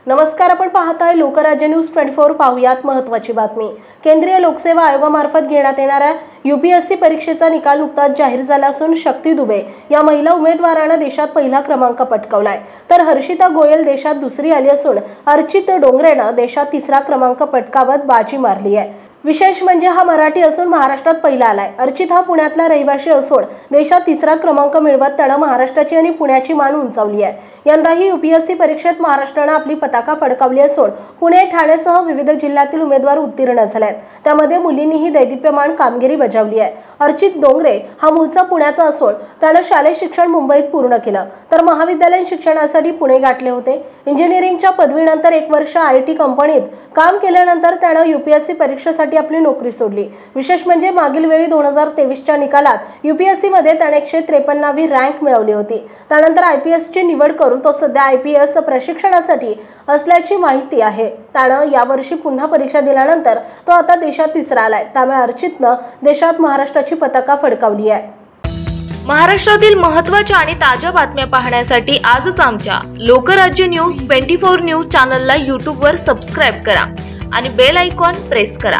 नमस्कार, आपण पाहताय लोकराज्य न्यूज 24। पाहुयात महत्त्वाची बातमी। केंद्रीय लोकसेवा आयोगामार्फत घेण्यात येणाऱ्या यूपीएससी परीक्षेचा निकाल नुकताच जाहीर झाला असून शक्ती दुबे या महिला उमेदवाराने देशात पहिला क्रमांक पटकावलाय, तर हर्षिता गोयल देशात दुसरी आली असून अर्चित डोंगरेने देशात तिसरा क्रमांक पटकावत बाजी मारली आहे। विशेष म्हणजे हा मराठी असून महाराष्ट्रात पहिला आलाय। अर्चित हा पुण्यातला रहिवासी असून देशात तिसरा क्रमांक मिळवत त्याने महाराष्ट्राची आणि पुण्याची मान उंचावली आहे। यंदाही यूपीएससी परीक्षेत महाराष्ट्राने आपली पताका फडकावली असून पुणे, ठाणेसह विविध जिल्ह्यातील उमेदवार उत्तीर्ण झालेत। त्यामध्ये मुलींनीही दैदिप्यमान कामगिरी बजावली आहे। अर्चित डोंगरे हा मूळचा पुण्याचा असून त्याने शालेय शिक्षण मुंबईत पूर्ण केलं, तर महाविद्यालयीन शिक्षणासाठी पुणे गाठले होते। इंजिनिअरिंगच्या पदवीनंतर 1 वर्ष आयटी कंपनीत काम केल्यानंतर त्याने यूपीएससी परीक्षेसाठी आपली नोकरी सोडली। विशेष म्हणजे मागील वेळी 2023च्या निकालात यूपीएससी मध्ये त्याने 153वी रँक मिळवली होती। त्यानंतर आयपीएस ची निवड करून तो सध्या आयपीएस प्रशिक्षणासाठी असल्याची माहिती आहे। त्याने यावर्षी पुन्हा परीक्षा दिल्यानंतर तो आता देशात तिसरा आलाय। त्यामुळे अर्चितने देशात महाराष्ट्राची पताका फडकावली आहे। महाराष्ट्रातील महत्त्वाच्या आणि ताज्या बातम्या पाहण्यासाठी आजच आमच्या लोकराज्य न्यूज 24 न्यूज चॅनलला YouTube वर सबस्क्राइब करा आणि बेल आयकॉन प्रेस करा।